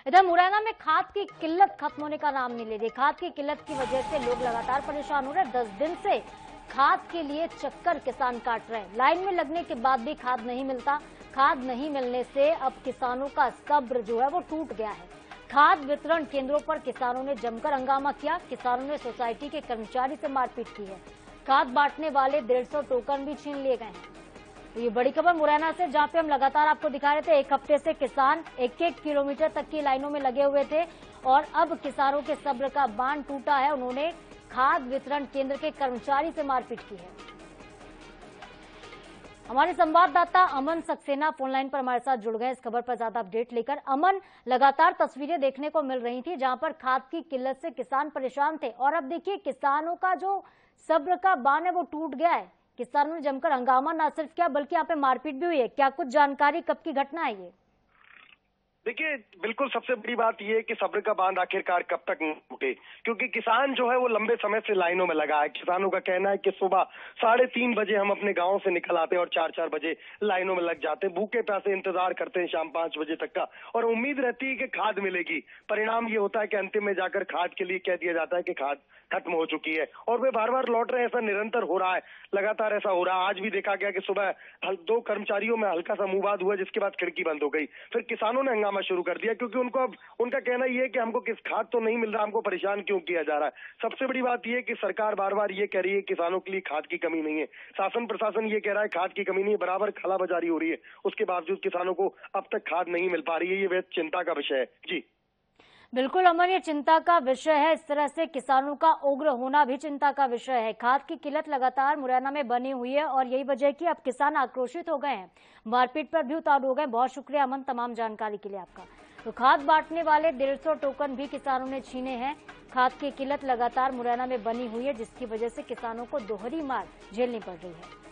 इधर मुरैना में खाद की किल्लत खत्म होने का नाम नहीं ले रही। खाद की किल्लत की वजह से लोग लगातार परेशान हो रहे हैं। 10 दिन से खाद के लिए चक्कर किसान काट रहे हैं। लाइन में लगने के बाद भी खाद नहीं मिलता। खाद नहीं मिलने से अब किसानों का सब्र जो है वो टूट गया है। खाद वितरण केंद्रों पर किसानों ने जमकर हंगामा किया। किसानों ने सोसाइटी के कर्मचारी से मारपीट की है। खाद बांटने वाले 150 टोकन भी छीन लिए गए हैं। तो ये बड़ी खबर मुरैना से, जहां पे हम लगातार आपको दिखा रहे थे। एक हफ्ते से किसान 1-1 किलोमीटर तक की लाइनों में लगे हुए थे और अब किसानों के सब्र का बांध टूटा है। उन्होंने खाद वितरण केंद्र के कर्मचारी से मारपीट की है। हमारे संवाददाता अमन सक्सेना फोनलाइन पर हमारे साथ जुड़ गए इस खबर पर ज्यादा अपडेट लेकर। अमन, लगातार तस्वीरें देखने को मिल रही थी जहां पर खाद की किल्लत से किसान परेशान थे और अब देखिए किसानों का जो सब्र का बांध है वो टूट गया है। किसानों ने जमकर हंगामा ना सिर्फ किया बल्कि यहाँ पे मारपीट भी हुई है। क्या कुछ जानकारी, कब की घटना है ये? देखिए, बिल्कुल सबसे बड़ी बात यह है कि सब्र का बांध आखिरकार कब तक न टूटे, क्योंकि किसान जो है वो लंबे समय से लाइनों में लगा है। किसानों का कहना है कि सुबह 3:30 बजे हम अपने गांव से निकल आते हैं और 4-4 बजे लाइनों में लग जाते हैं। भूखे प्यासे इंतजार करते हैं शाम 5 बजे तक का और उम्मीद रहती है कि खाद मिलेगी। परिणाम ये होता है कि अंतिम में जाकर खाद के लिए कह दिया जाता है कि खाद खत्म हो चुकी है और वे बार बार लौट रहे हैं। ऐसा निरंतर हो रहा है, लगातार ऐसा हो रहा है। आज भी देखा गया कि सुबह 2 कर्मचारियों में हल्का सा मुंहबाद हुआ, जिसके बाद खिड़की बंद हो गई। फिर किसानों ने हंगामा शुरू कर दिया, क्योंकि उनको अब उनका कहना यह है कि हमको किस खाद तो नहीं मिल रहा, हमको परेशान क्यों किया जा रहा है। सबसे बड़ी बात यह है कि सरकार बार बार ये कह रही है किसानों के लिए खाद की कमी नहीं है। शासन प्रशासन ये कह रहा है खाद की कमी नहीं है, बराबर कालाबाजारी हो रही है। उसके बावजूद किसानों को अब तक खाद नहीं मिल पा रही है। ये बेहद चिंता का विषय है। जी बिल्कुल अमन, ये चिंता का विषय है। इस तरह से किसानों का उग्र होना भी चिंता का विषय है। खाद की किल्लत लगातार मुरैना में बनी हुई है और यही वजह है कि अब किसान आक्रोशित हो गए हैं, मारपीट पर भी उतारू हो गए। बहुत शुक्रिया अमन तमाम जानकारी के लिए आपका। तो खाद बांटने वाले 150 टोकन भी किसानों ने छीने हैं। खाद की किल्लत लगातार मुरैना में बनी हुई है, जिसकी वजह से किसानों को दोहरी मार झेलनी पड़ रही है।